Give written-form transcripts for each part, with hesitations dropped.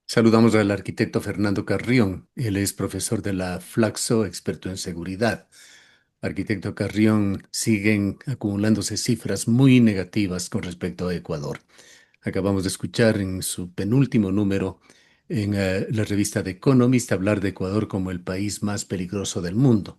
Saludamos al arquitecto Fernando Carrión. Él es profesor de la Flaxo, experto en seguridad. Arquitecto Carrión, siguen acumulándose cifras muy negativas con respecto a Ecuador. Acabamos de escuchar en su penúltimo número en la revista The Economist hablar de Ecuador como el país más peligroso del mundo.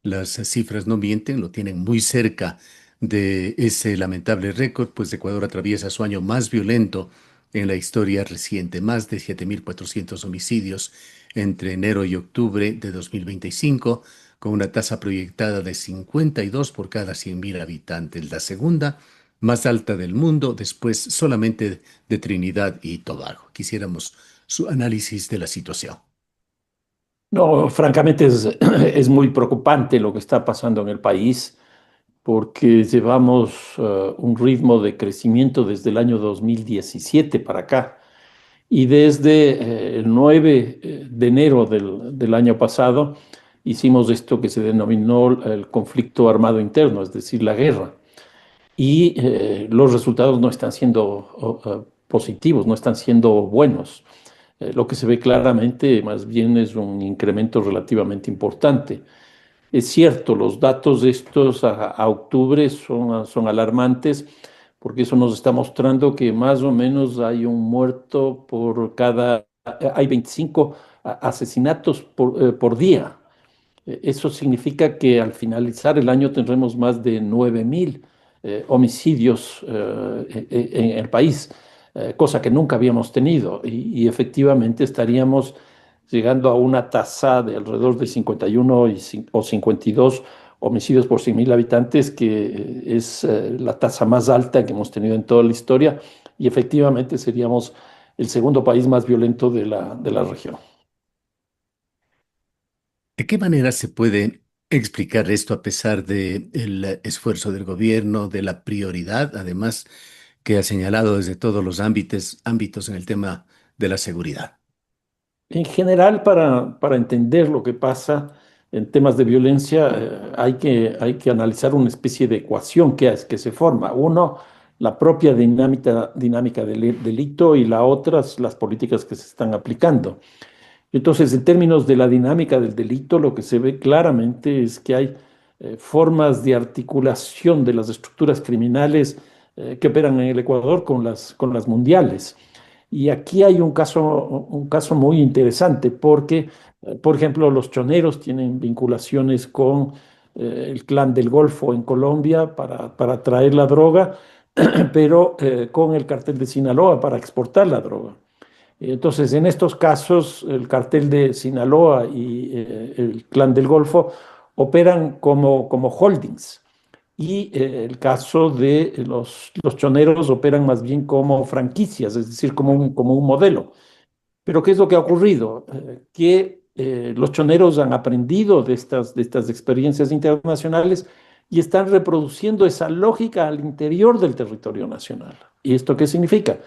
Las cifras no mienten, lo tienen muy cerca de ese lamentable récord, pues Ecuador atraviesa su año más violento en la historia reciente, más de 7.400 homicidios entre enero y octubre de 2025, con una tasa proyectada de 52 por cada 100.000 habitantes, la segunda más alta del mundo, después solamente de Trinidad y Tobago. Quisiéramos su análisis de la situación. No, francamente es muy preocupante lo que está pasando en el país porque llevamos un ritmo de crecimiento desde el año 2017 para acá y desde el 9 de enero del año pasado hicimos esto que se denominó el conflicto armado interno, es decir, la guerra. Y los resultados no están siendo positivos, no están siendo buenos. Lo que se ve claramente más bien es un incremento relativamente importante. Es cierto, los datos de estos a octubre son alarmantes porque eso nos está mostrando que más o menos hay un muerto por hay 25 asesinatos por día. Eso significa que al finalizar el año tendremos más de 9.000 homicidios en el país, cosa que nunca habíamos tenido. Y efectivamente estaríamos llegando a una tasa de alrededor de 51 o 52 homicidios por 100.000 habitantes, que es la tasa más alta que hemos tenido en toda la historia. Y efectivamente seríamos el segundo país más violento de la región. ¿De qué manera se puede explicar esto a pesar del esfuerzo del gobierno, de la prioridad, además, que ha señalado desde todos los ámbitos en el tema de la seguridad? En general, para entender lo que pasa en temas de violencia, hay que analizar una especie de ecuación que se forma. Uno, la propia dinámica del delito y la otra, las políticas que se están aplicando. Entonces, en términos de la dinámica del delito, lo que se ve claramente es que hay formas de articulación de las estructuras criminales que operan en el Ecuador con las mundiales. Y aquí hay un caso muy interesante porque, por ejemplo, los choneros tienen vinculaciones con el Clan del Golfo en Colombia para traer la droga, pero con el cartel de Sinaloa para exportar la droga. Entonces, en estos casos, el cartel de Sinaloa y el Clan del Golfo operan como holdings. Y el caso de los choneros operan más bien como franquicias, es decir, como un modelo. Pero ¿qué es lo que ha ocurrido? Que los choneros han aprendido de estas experiencias internacionales y están reproduciendo esa lógica al interior del territorio nacional. ¿Y esto qué significa?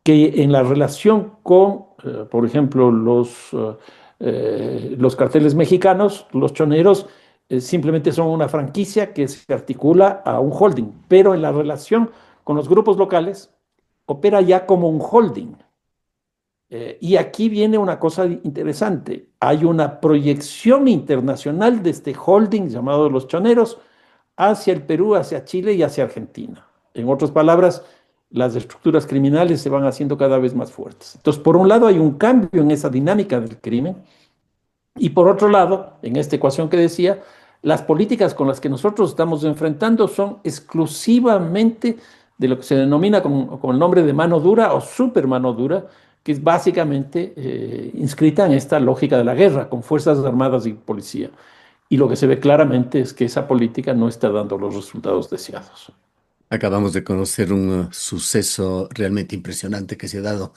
Que en la relación con, por ejemplo, los carteles mexicanos, los choneros simplemente son una franquicia que se articula a un holding, pero en la relación con los grupos locales opera ya como un holding. Y aquí viene una cosa interesante. Hay una proyección internacional de este holding llamado los choneros hacia el Perú, hacia Chile y hacia Argentina. En otras palabras, las estructuras criminales se van haciendo cada vez más fuertes. Entonces, por un lado, hay un cambio en esa dinámica del crimen y por otro lado, en esta ecuación que decía, las políticas con las que nosotros estamos enfrentando son exclusivamente de lo que se denomina con el nombre de mano dura o super mano dura, que es básicamente inscrita en esta lógica de la guerra, con fuerzas armadas y policía. Y lo que se ve claramente es que esa política no está dando los resultados deseados. Acabamos de conocer un suceso realmente impresionante que se ha dado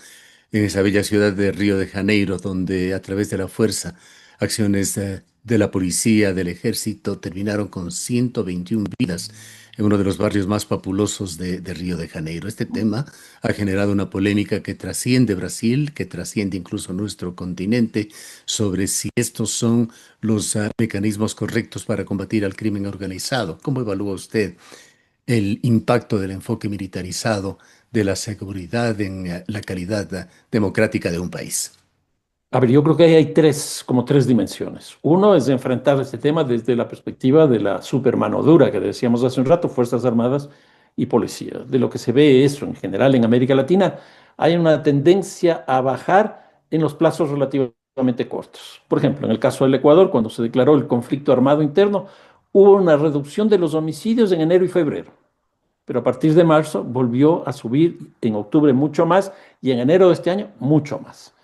en esa bella ciudad de Río de Janeiro, donde a través de la fuerza, acciones de la policía, del ejército, terminaron con 121 vidas en uno de los barrios más populosos de Río de Janeiro. Este tema ha generado una polémica que trasciende Brasil, que trasciende incluso nuestro continente, sobre si estos son los mecanismos correctos para combatir al crimen organizado. ¿Cómo evalúa usted el impacto del enfoque militarizado de la seguridad en la calidad democrática de un país? A ver, yo creo que ahí hay como tres dimensiones. Uno es enfrentar este tema desde la perspectiva de la supermano dura que decíamos hace un rato, Fuerzas Armadas y Policía. De lo que se ve eso en general en América Latina, hay una tendencia a bajar en los plazos relativamente cortos. Por ejemplo, en el caso del Ecuador, cuando se declaró el conflicto armado interno, hubo una reducción de los homicidios en enero y febrero, pero a partir de marzo volvió a subir en octubre mucho más y en enero de este año mucho más.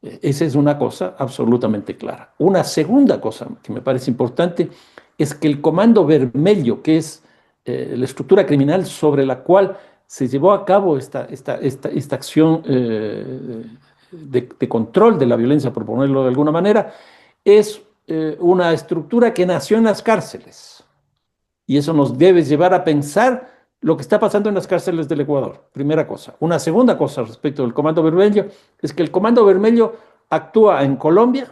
Esa es una cosa absolutamente clara. Una segunda cosa que me parece importante es que el Comando Vermelho, que es la estructura criminal sobre la cual se llevó a cabo esta acción de control de la violencia, por ponerlo de alguna manera, es una estructura que nació en las cárceles. Y eso nos debe llevar a pensar lo que está pasando en las cárceles del Ecuador. Primera cosa. Una segunda cosa respecto del Comando Vermelho es que el Comando Vermelho actúa en Colombia,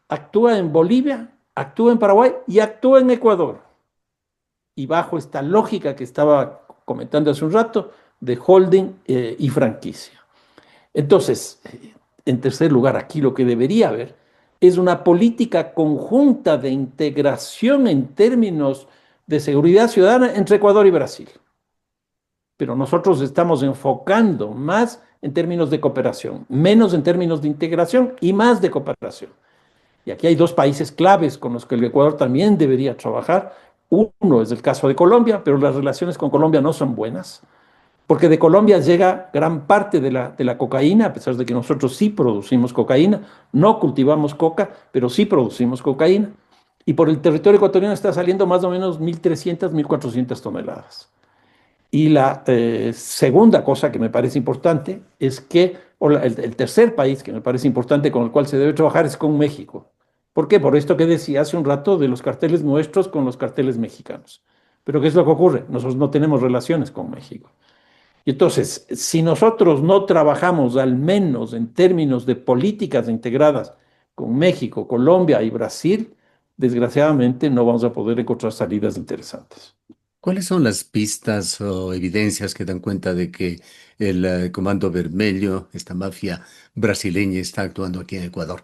actúa en Bolivia, actúa en Paraguay y actúa en Ecuador. Y bajo esta lógica que estaba comentando hace un rato de holding y franquicia. Entonces, en tercer lugar, aquí lo que debería haber es una política conjunta de integración en términos de seguridad ciudadana entre Ecuador y Brasil. Pero nosotros estamos enfocando más en términos de cooperación, menos en términos de integración y más de cooperación. Y aquí hay dos países claves con los que el Ecuador también debería trabajar. Uno es el caso de Colombia, pero las relaciones con Colombia no son buenas, porque de Colombia llega gran parte de la cocaína, a pesar de que nosotros sí producimos cocaína, no cultivamos coca, pero sí producimos cocaína. Y por el territorio ecuatoriano está saliendo más o menos 1.300, 1.400 toneladas. Y la segunda cosa que me parece importante es que, el tercer país que me parece importante con el cual se debe trabajar es con México. ¿Por qué? Por esto que decía hace un rato de los carteles nuestros con los carteles mexicanos. Pero ¿qué es lo que ocurre? Nosotros no tenemos relaciones con México. Y entonces, si nosotros no trabajamos al menos en términos de políticas integradas con México, Colombia y Brasil, desgraciadamente no vamos a poder encontrar salidas interesantes. ¿Cuáles son las pistas o evidencias que dan cuenta de que el Comando Vermelho, esta mafia brasileña, está actuando aquí en Ecuador?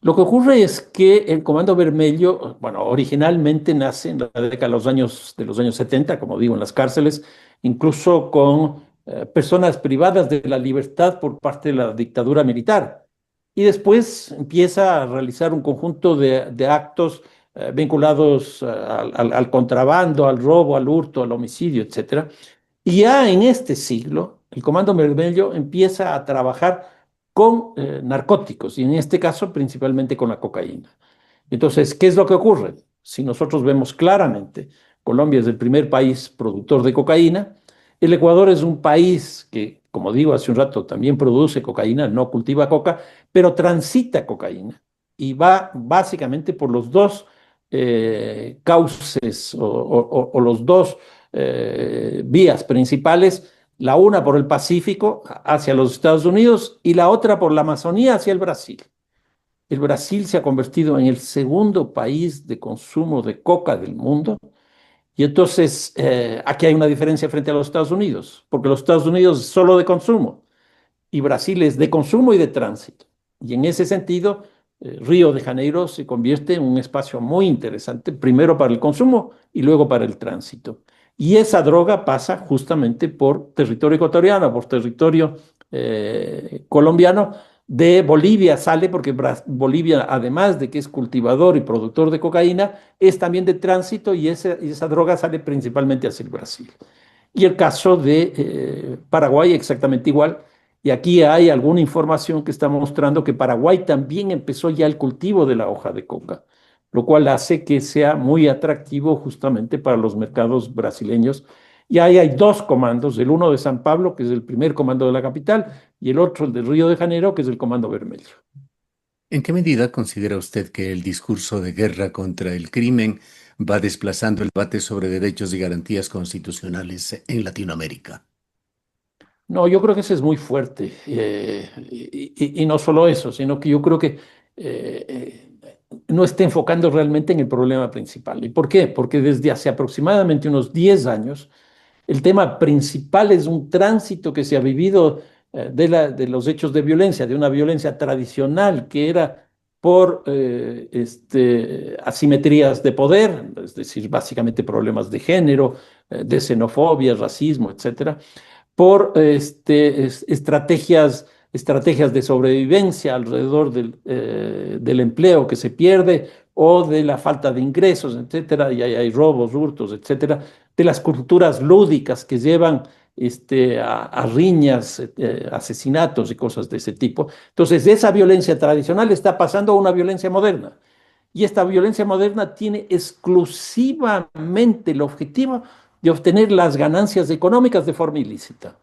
Lo que ocurre es que el Comando Vermelho, bueno, originalmente nace en la década de los años 70, como digo, en las cárceles, incluso con personas privadas de la libertad por parte de la dictadura militar. Y después empieza a realizar un conjunto de actos vinculados al contrabando, al robo, al hurto, al homicidio, etcétera. Y ya en este siglo, el Comando Vermelho empieza a trabajar con narcóticos y en este caso principalmente con la cocaína. Entonces, ¿qué es lo que ocurre? Si nosotros vemos claramente, Colombia es el primer país productor de cocaína, el Ecuador es un país que, como digo hace un rato, también produce cocaína, no cultiva coca, pero transita cocaína y va básicamente por los dos cauces o los dos vías principales, la una por el Pacífico hacia los Estados Unidos y la otra por la Amazonía hacia el Brasil. El Brasil se ha convertido en el segundo país de consumo de coca del mundo. Y entonces aquí hay una diferencia frente a los Estados Unidos, porque los Estados Unidos es solo de consumo y Brasil es de consumo y de tránsito. Y en ese sentido, Río de Janeiro se convierte en un espacio muy interesante, primero para el consumo y luego para el tránsito. Y esa droga pasa justamente por territorio ecuatoriano, por territorio colombiano. De Bolivia sale porque Bolivia, además de que es cultivador y productor de cocaína, es también de tránsito y esa droga sale principalmente hacia el Brasil. Y el caso de Paraguay exactamente igual. Y aquí hay alguna información que está mostrando que Paraguay también empezó ya el cultivo de la hoja de coca, lo cual hace que sea muy atractivo justamente para los mercados brasileños. Y ahí hay dos comandos, el uno de San Pablo, que es el primer comando de la capital, y el otro, el de Río de Janeiro, que es el Comando Vermelho. ¿En qué medida considera usted que el discurso de guerra contra el crimen va desplazando el debate sobre derechos y garantías constitucionales en Latinoamérica? No, yo creo que ese es muy fuerte. Y no solo eso, sino que yo creo que no está enfocando realmente en el problema principal. ¿Y por qué? Porque desde hace aproximadamente unos 10 años, El tema principal es un tránsito que se ha vivido de los hechos de violencia, de una violencia tradicional que era por asimetrías de poder, es decir, básicamente problemas de género, de xenofobia, racismo, etcétera, por estrategias de sobrevivencia alrededor del empleo que se pierde o de la falta de ingresos, etcétera, y hay robos, hurtos, etcétera, de las culturas lúdicas que llevan a riñas, asesinatos y cosas de ese tipo. Entonces, esa violencia tradicional está pasando a una violencia moderna. Y esta violencia moderna tiene exclusivamente el objetivo de obtener las ganancias económicas de forma ilícita.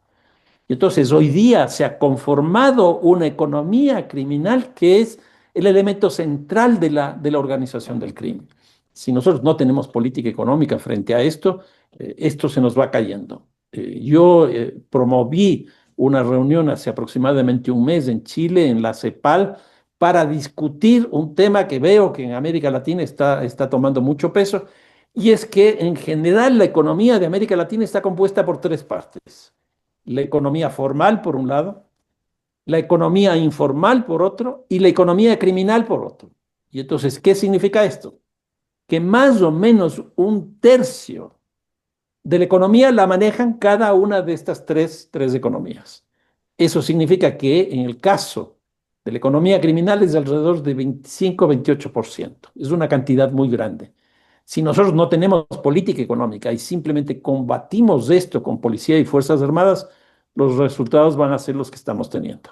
Y entonces hoy día se ha conformado una economía criminal que es el elemento central de la organización del crimen. Si nosotros no tenemos política económica frente a esto, esto se nos va cayendo. Yo promoví una reunión hace aproximadamente un mes en Chile, en la CEPAL, para discutir un tema que veo que en América Latina está tomando mucho peso, y es que en general la economía de América Latina está compuesta por tres partes: la economía formal por un lado, la economía informal por otro y la economía criminal por otro. Y entonces, ¿qué significa esto? Que más o menos un tercio de la economía la manejan cada una de estas tres economías. Eso significa que en el caso de la economía criminal es de alrededor de 25-28%. Es una cantidad muy grande. Si nosotros no tenemos política económica y simplemente combatimos esto con policía y fuerzas armadas, los resultados van a ser los que estamos teniendo.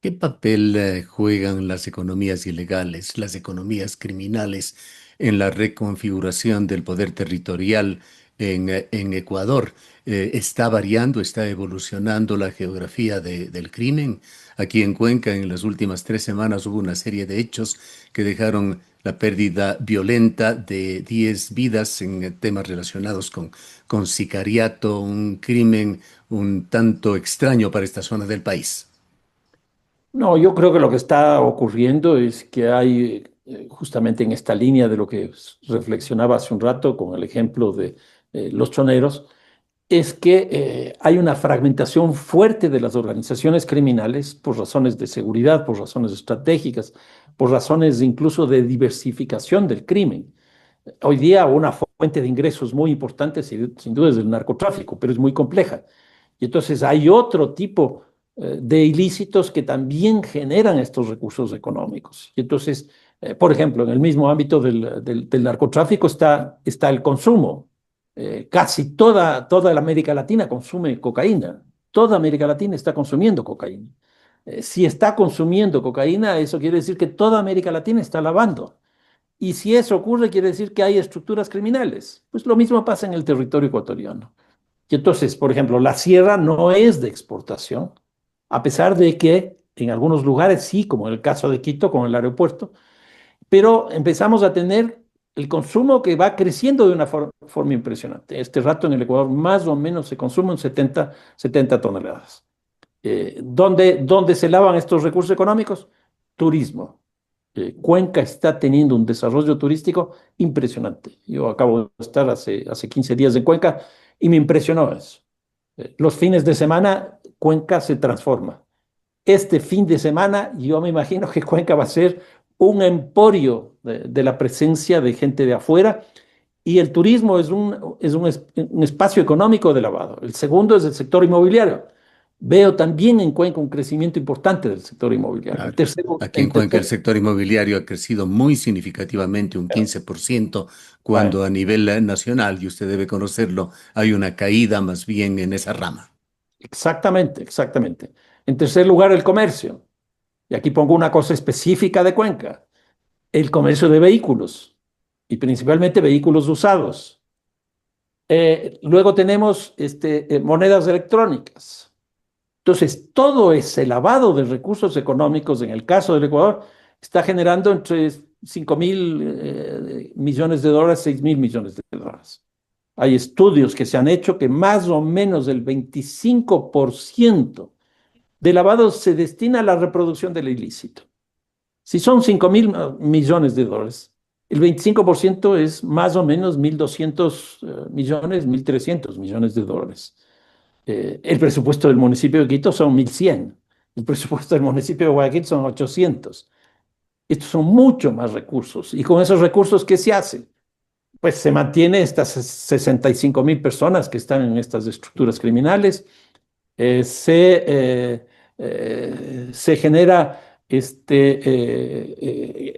¿Qué papel juegan las economías ilegales, las economías criminales en la reconfiguración del poder territorial en Ecuador? ¿Está variando, está evolucionando la geografía del crimen? Aquí en Cuenca, en las últimas 3 semanas, hubo una serie de hechos que dejaron la pérdida violenta de 10 vidas en temas relacionados con sicariato, un crimen un tanto extraño para esta zona del país. No, yo creo que lo que está ocurriendo es que hay, justamente en esta línea de lo que reflexionaba hace un rato con el ejemplo de los choneros, es que hay una fragmentación fuerte de las organizaciones criminales por razones de seguridad, por razones estratégicas, por razones incluso de diversificación del crimen. Hoy día una fuente de ingresos muy importante sin duda es el narcotráfico, pero es muy compleja. Y entonces hay otro tipo de ilícitos que también generan estos recursos económicos. Y entonces, por ejemplo, en el mismo ámbito del narcotráfico está el consumo. Casi toda la América Latina consume cocaína. Toda América Latina está consumiendo cocaína. Si está consumiendo cocaína, eso quiere decir que toda América Latina está lavando. Y si eso ocurre, quiere decir que hay estructuras criminales. Pues lo mismo pasa en el territorio ecuatoriano. Y entonces, por ejemplo, la sierra no es de exportación, a pesar de que en algunos lugares sí, como en el caso de Quito con el aeropuerto, pero empezamos a tener el consumo que va creciendo de una forma impresionante. Este rato en el Ecuador más o menos se consumen 70 toneladas. ¿Dónde se lavan estos recursos económicos? Turismo. Cuenca está teniendo un desarrollo turístico impresionante. Yo acabo de estar hace 15 días en Cuenca y me impresionó eso. Los fines de semana, Cuenca se transforma. Este fin de semana, yo me imagino que Cuenca va a ser un emporio de la presencia de gente de afuera, y el turismo es un espacio económico de lavado. El segundo es el sector inmobiliario. Veo también en Cuenca un crecimiento importante del sector inmobiliario. Claro. Aquí en Cuenca el sector inmobiliario ha crecido muy significativamente, un 15%, Bueno, cuando a nivel nacional, y usted debe conocerlo, hay una caída más bien en esa rama. exactamente, exactamente. En tercer lugar, el comercio. Y aquí pongo una cosa específica de Cuenca: el comercio de vehículos, y principalmente vehículos usados. Luego tenemos monedas electrónicas. Entonces, todo ese lavado de recursos económicos, en el caso del Ecuador, está generando entre 5.000 millones de dólares, 6.000 millones de dólares. Hay estudios que se han hecho que más o menos el 25% de lavado se destina a la reproducción del ilícito. Si son 5.000 millones de dólares, El 25% es más o menos 1.200 millones, 1.300 millones de dólares. El presupuesto del municipio de Quito son 1.100. El presupuesto del municipio de Guayaquil son 800. Estos son mucho más recursos. Y con esos recursos, ¿qué se hace? Pues se mantiene estas 65.000 personas que están en estas estructuras criminales. eh, se, Se genera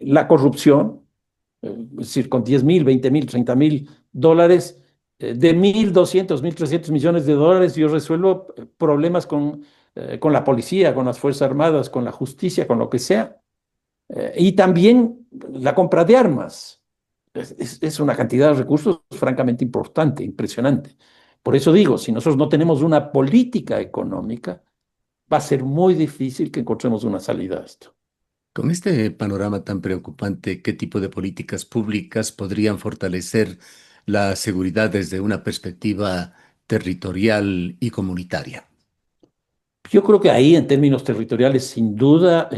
la corrupción, es decir, con 10.000, 20.000, 30.000 dólares, de 1.200, 1.300 millones de dólares, yo resuelvo problemas con la policía, con las Fuerzas Armadas, con la justicia, con lo que sea. Y también la compra de armas. Es una cantidad de recursos francamente importante, impresionante. Por eso digo, si nosotros no tenemos una política económica, va a ser muy difícil que encontremos una salida a esto. Con este panorama tan preocupante, ¿qué tipo de políticas públicas podrían fortalecer la seguridad desde una perspectiva territorial y comunitaria? Yo creo que ahí, en términos territoriales, sin duda,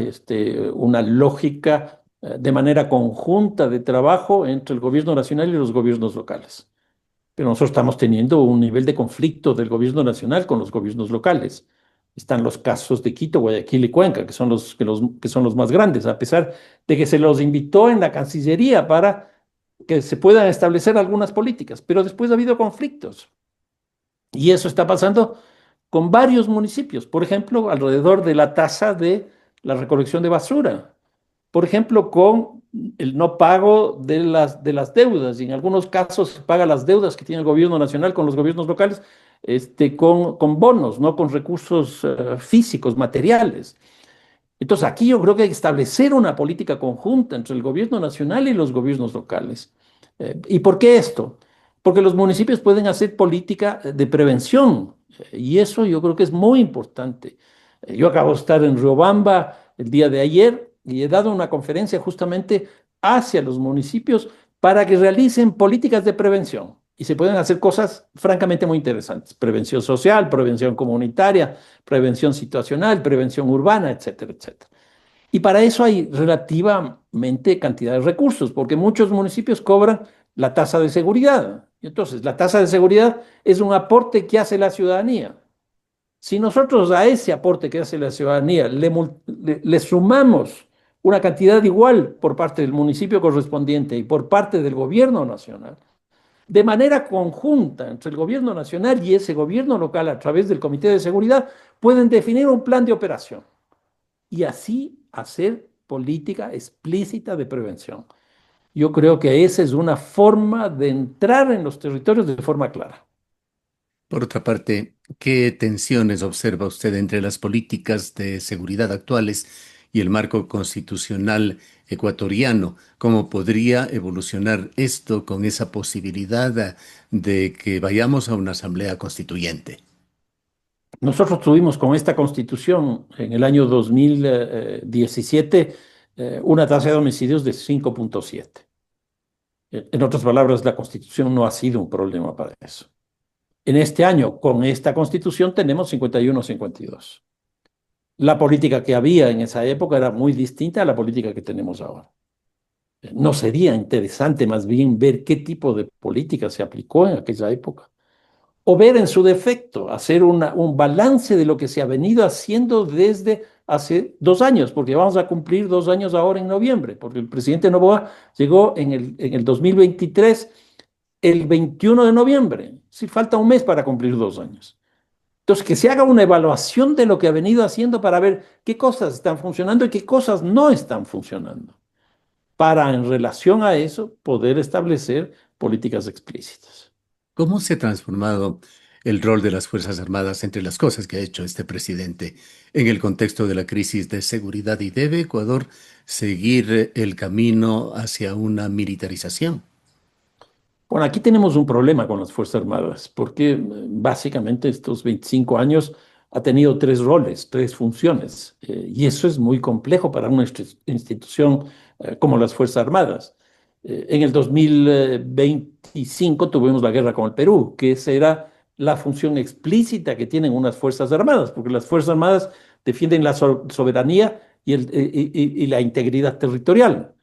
una lógica de manera conjunta de trabajo entre el gobierno nacional y los gobiernos locales. Pero nosotros estamos teniendo un nivel de conflicto del gobierno nacional con los gobiernos locales. Están los casos de Quito, Guayaquil y Cuenca, que son los más grandes, a pesar de que se los invitó en la Cancillería para que se puedan establecer algunas políticas, pero después ha habido conflictos. Y eso está pasando con varios municipios, por ejemplo, alrededor de la tasa de la recolección de basura, por ejemplo, con el no pago de las deudas, y en algunos casos se paga las deudas que tiene el gobierno nacional con los gobiernos locales, con bonos, no con recursos físicos, materiales. Entonces, aquí yo creo que hay que establecer una política conjunta entre el gobierno nacional y los gobiernos locales. ¿Y por qué esto? Porque los municipios pueden hacer política de prevención, y eso yo creo que es muy importante. Yo acabo de estar en Riobamba el día de ayer y he dado una conferencia justamente hacia los municipios para que realicen políticas de prevención. Y se pueden hacer cosas francamente muy interesantes. Prevención social, prevención comunitaria, prevención situacional, prevención urbana, etcétera, etcétera. Y para eso hay relativamente cantidad de recursos, porque muchos municipios cobran la tasa de seguridad. Y entonces, la tasa de seguridad es un aporte que hace la ciudadanía. Si nosotros a ese aporte que hace la ciudadanía le sumamos una cantidad igual por parte del municipio correspondiente y por parte del gobierno nacional, de manera conjunta entre el gobierno nacional y ese gobierno local a través del Comité de Seguridad, pueden definir un plan de operación y así hacer política explícita de prevención. Yo creo que esa es una forma de entrar en los territorios de forma clara. Por otra parte, ¿qué tensiones observa usted entre las políticas de seguridad actuales y el marco constitucional ecuatoriano? ¿Cómo podría evolucionar esto con esa posibilidad de que vayamos a una asamblea constituyente? Nosotros tuvimos con esta constitución en el año 2017 una tasa de homicidios de 5.7. En otras palabras, la constitución no ha sido un problema para eso. En este año, con esta constitución, tenemos 51-52. La política que había en esa época era muy distinta a la política que tenemos ahora. ¿No sería interesante más bien ver qué tipo de política se aplicó en aquella época? O ver en su defecto, hacer un balance de lo que se ha venido haciendo desde hace 2 años, porque vamos a cumplir 2 años ahora en noviembre, porque el presidente Noboa llegó en el 2023, el 21 de noviembre. Sí, falta un mes para cumplir 2 años. Entonces, que se haga una evaluación de lo que ha venido haciendo para ver qué cosas están funcionando y qué cosas no están funcionando, para en relación a eso poder establecer políticas explícitas. ¿Cómo se ha transformado el rol de las Fuerzas Armadas entre las cosas que ha hecho este presidente en el contexto de la crisis de seguridad y debe Ecuador seguir el camino hacia una militarización? Bueno, aquí tenemos un problema con las Fuerzas Armadas, porque básicamente estos 25 años ha tenido tres roles, tres funciones, y eso es muy complejo para una institución como las Fuerzas Armadas. En el 2025 tuvimos la guerra con el Perú, que esa era la función explícita que tienen unas Fuerzas Armadas, porque las Fuerzas Armadas defienden la soberanía y la integridad territorial.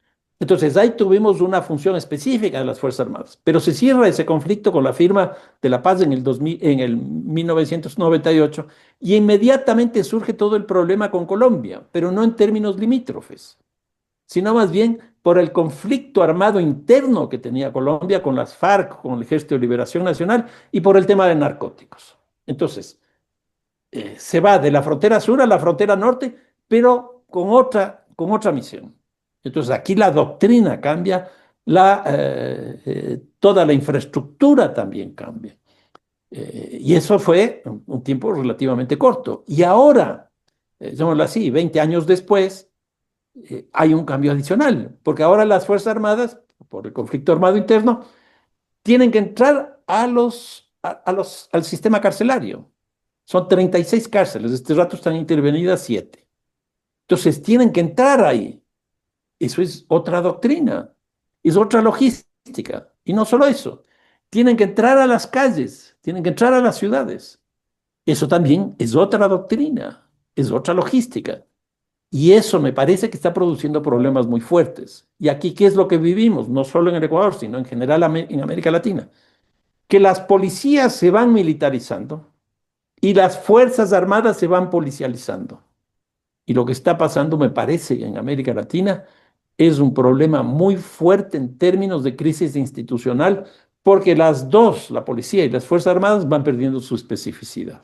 Entonces, ahí tuvimos una función específica de las Fuerzas Armadas, pero se cierra ese conflicto con la firma de la paz en el 2000, en el 1998 y inmediatamente surge todo el problema con Colombia, pero no en términos limítrofes, sino más bien por el conflicto armado interno que tenía Colombia con las FARC, con el Ejército de Liberación Nacional y por el tema de narcóticos. Entonces, se va de la frontera sur a la frontera norte, pero con otra misión. Entonces aquí la doctrina cambia, toda la infraestructura también cambia. Y eso fue un tiempo relativamente corto. Y ahora, llamémoslo así, 20 años después, hay un cambio adicional, porque ahora las Fuerzas Armadas, por el conflicto armado interno, tienen que entrar al sistema carcelario. Son 36 cárceles, este rato están intervenidas 7. Entonces tienen que entrar ahí. Eso es otra doctrina, es otra logística. Y no solo eso, tienen que entrar a las calles, tienen que entrar a las ciudades. Eso también es otra doctrina, es otra logística. Y eso me parece que está produciendo problemas muy fuertes. Y aquí, ¿qué es lo que vivimos? No solo en el Ecuador, sino en general en América Latina. Que las policías se van militarizando y las Fuerzas Armadas se van policializando. Y lo que está pasando, me parece, en América Latina es un problema muy fuerte en términos de crisis institucional, porque las dos, la policía y las Fuerzas Armadas, van perdiendo su especificidad.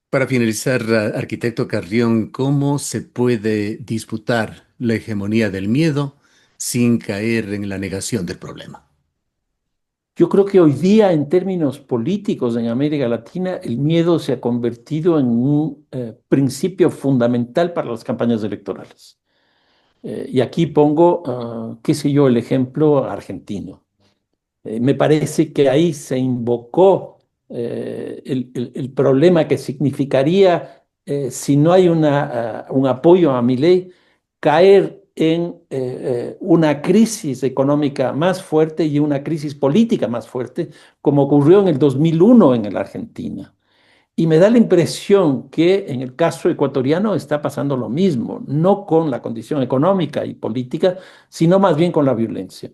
Para finalizar, arquitecto Carrión, ¿cómo se puede disputar la hegemonía del miedo sin caer en la negación del problema? Yo creo que hoy día, en términos políticos en América Latina, el miedo se ha convertido en un principio fundamental para las campañas electorales. Y aquí pongo, qué sé yo, el ejemplo argentino. Me parece que ahí se invocó el problema que significaría, si no hay un apoyo a mi ley, caer en una crisis económica más fuerte y una crisis política más fuerte, como ocurrió en el 2001 en la Argentina. Y me da la impresión que en el caso ecuatoriano está pasando lo mismo, no con la condición económica y política, sino más bien con la violencia.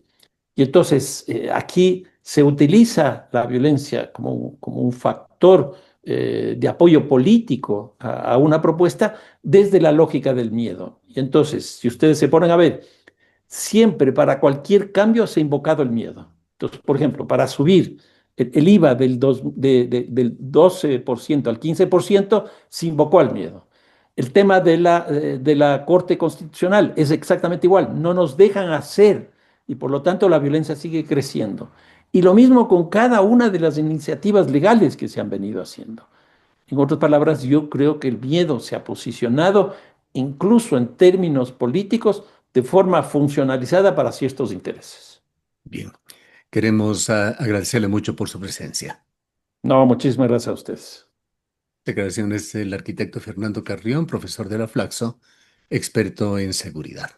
Y entonces aquí se utiliza la violencia como un factor de apoyo político a una propuesta desde la lógica del miedo. Y entonces, si ustedes se ponen a ver, siempre para cualquier cambio se ha invocado el miedo. Entonces, por ejemplo, para subir el IVA del 12% al 15% se invocó al miedo. El tema de la Corte Constitucional es exactamente igual. No nos dejan hacer y por lo tanto la violencia sigue creciendo. Y lo mismo con cada una de las iniciativas legales que se han venido haciendo. En otras palabras, yo creo que el miedo se ha posicionado incluso en términos políticos de forma funcionalizada para ciertos intereses. Bien, queremos agradecerle mucho por su presencia. No, muchísimas gracias a ustedes. Declaraciones del arquitecto Fernando Carrión, profesor de la Flaxo, experto en seguridad.